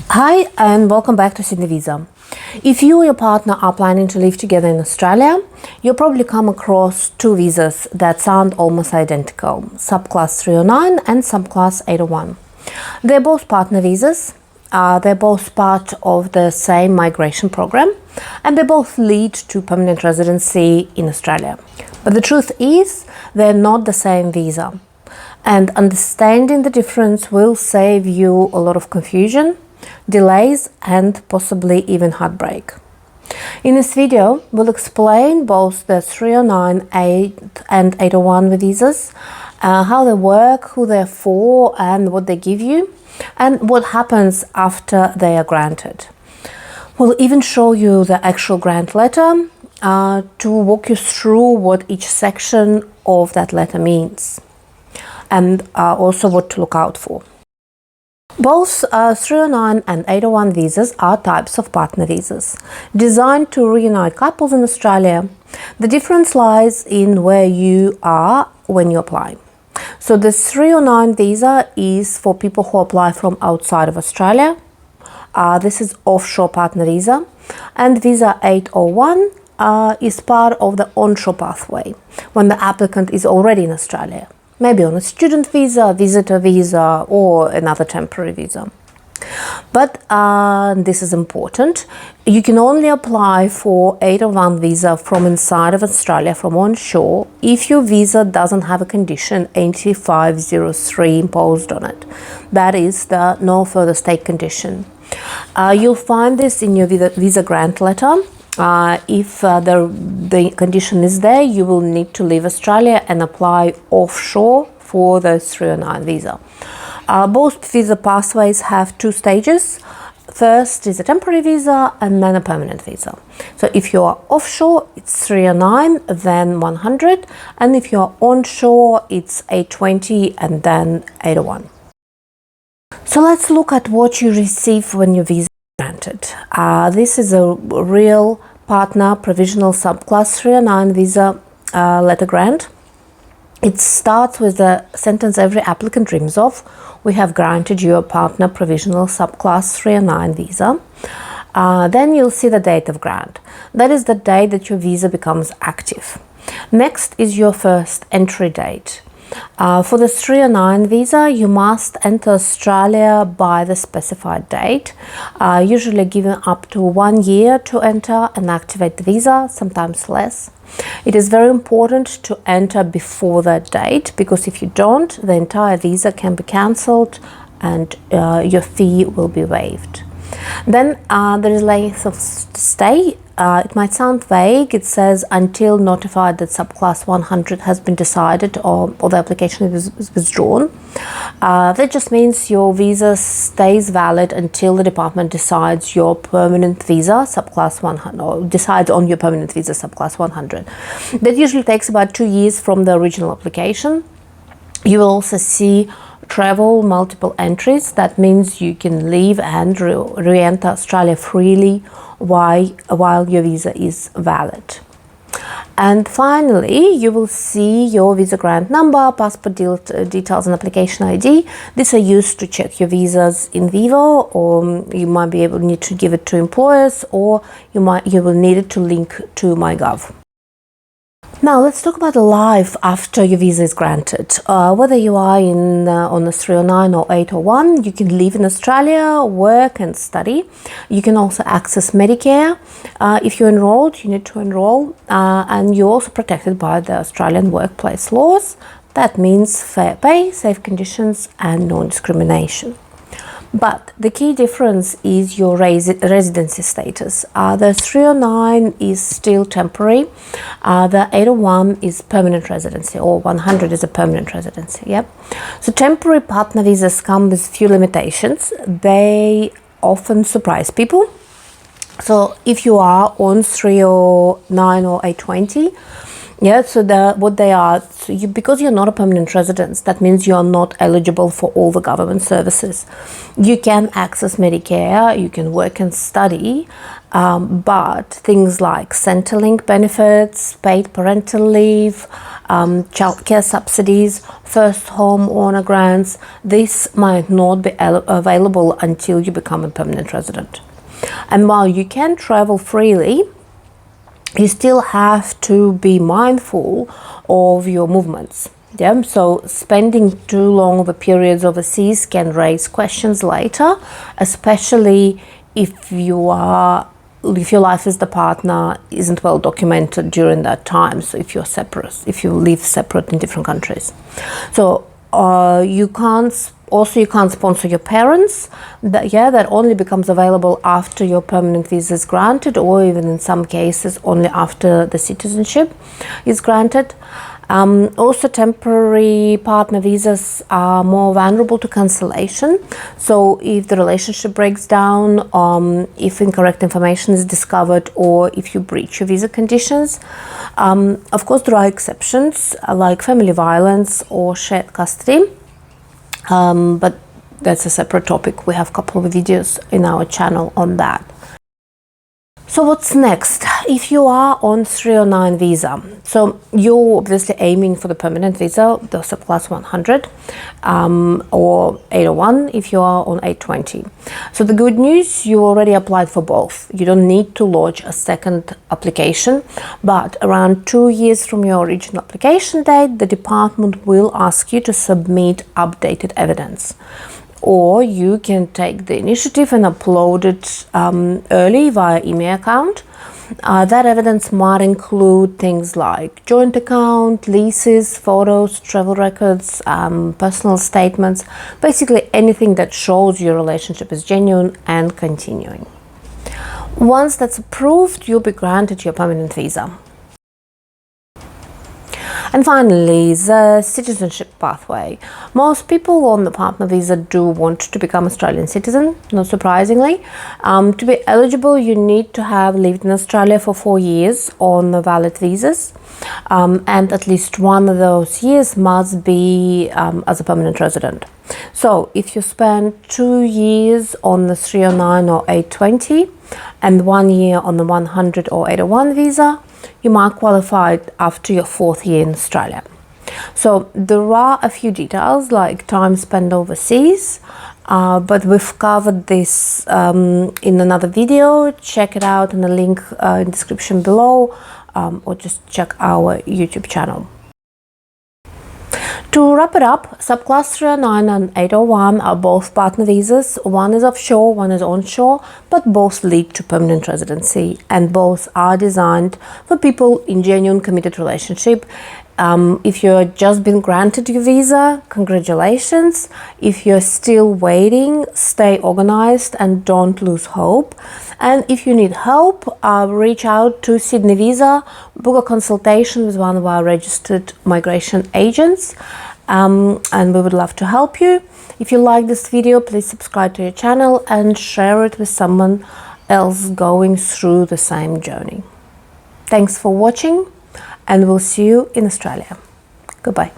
Hi and welcome back to Sydney Visa. If you or your partner are planning to live together in Australia, you'll probably come across two visas that sound almost identical, subclass 309 and subclass 801. They're both partner visas, they're both part of the same migration program, and they both lead to permanent residency in Australia. But the truth is, they're not the same visa. And understanding the difference will save you a lot of confusion, delays, and possibly even heartbreak. In this video, we'll explain both the 309 and 801 visas, how they work, who they're for, and what they give you, and what happens after they are granted. We'll even show you the actual grant letter to walk you through what each section of that letter means, and also what to look out for. Both 309 and 801 visas are types of partner visas, designed to reunite couples in Australia. The difference lies in where you are when you apply. So the 309 visa is for people who apply from outside of Australia. This is offshore partner visa, and visa 801 is part of the onshore pathway when the applicant is already in Australia, maybe on a student visa, visitor visa, or another temporary visa. But this is important. You can only apply for 801 visa from inside of Australia, from onshore, if your visa doesn't have a condition 8503 imposed on it. That is the no further stay condition. You'll find this in your visa grant letter. If the condition is there, you will need to leave Australia and apply offshore for the 309 visa. Both visa pathways have two stages. First is a temporary visa and then a permanent visa. So if you are offshore, it's 309, then 100, and if you are onshore, it's 820 and then 801. So let's look at what you receive when your visa is granted. This is a real partner provisional subclass 309 visa letter grant. It starts with the sentence every applicant dreams of. We have granted you a partner provisional subclass 309 visa. Then you'll see the date of grant. That is the date that your visa becomes active. Next is your first entry date. For the 309 visa, you must enter Australia by the specified date, usually given up to 1 year to enter and activate the visa, sometimes less. It is very important to enter before that date, because if you don't, the entire visa can be cancelled and your fee will be waived. Then there is length of stay. It might sound vague. It says until notified that subclass 100 has been decided or the application is withdrawn. That just means your visa stays valid until the department decides your permanent visa subclass 100, or decides on your permanent visa subclass 100. That usually takes about 2 years from the original application. You will also see travel multiple entries. That means you can leave and re-enter Australia freely while your visa is valid. And finally, you will see your visa grant number, passport details, and application ID. These are used to check your visas in vivo, or you might be able to need to give it to employers, or you will need it to link to MyGov. Now let's talk about life after your visa is granted. Whether you are on a 309 or 801, you can live in Australia, work and study. You can also access Medicare. If you're enrolled, you need to enroll, and you're also protected by the Australian workplace laws. That means fair pay, safe conditions and non-discrimination. But the key difference is your residency status. The 309 is still temporary. The 801 is permanent residency, or 100 is a permanent residency. Yep. So temporary partner visas come with few limitations. They often surprise people. So if you are on 309 or 820, yeah, so what they are, because you're not a permanent resident, that means you are not eligible for all the government services. You can access Medicare, you can work and study, but things like Centrelink benefits, paid parental leave, childcare subsidies, first home owner grants. This might not be available until you become a permanent resident. And while you can travel freely, you still have to be mindful of your movements. Yeah, so spending too long of a periods overseas can raise questions later, especially if your life as the partner isn't well documented during that time. So if you're separate, if you live separate in different countries, so you can't sponsor your parents. That only becomes available after your permanent visa is granted, or even in some cases only after the citizenship is granted. Also, temporary partner visas are more vulnerable to cancellation. So if the relationship breaks down, if incorrect information is discovered, or if you breach your visa conditions. Of course, there are exceptions like family violence or shared custody. But that's a separate topic. We have a couple of videos in our channel on that. So what's next? If you are on 309 visa, so you're obviously aiming for the permanent visa, the subclass 100, or 801 if you are on 820. So the good news, you already applied for both. You don't need to lodge a second application, but around 2 years from your original application date, the department will ask you to submit updated evidence. Or you can take the initiative and upload it early via email account. That evidence might include things like joint account, leases, photos, travel records, personal statements, basically anything that shows your relationship is genuine and continuing. Once that's approved, you'll be granted your permanent visa. And finally, the citizenship pathway. Most people on the partner visa do want to become Australian citizen, not surprisingly. To be eligible, you need to have lived in Australia for 4 years on the valid visas, and at least one of those years must be as a permanent resident. So if you spend 2 years on the 309 or 820 and 1 year on the 100 or 801 visa, you might qualify after your 4th year in Australia. So there are a few details like time spent overseas, but we've covered this in another video. Check it out in the link in the description below, or just check our YouTube channel. To wrap it up, subclass 309 and 801 are both partner visas. One is offshore, one is onshore, but both lead to permanent residency, and both are designed for people in genuine committed relationship. If you've just been granted your visa, congratulations. If you're still waiting, stay organized and don't lose hope. And if you need help, reach out to Sydney Visa, book a consultation with one of our registered migration agents, and we would love to help you. If you like this video, please subscribe to your channel and share it with someone else going through the same journey. Thanks for watching, and we'll see you in Australia. Goodbye.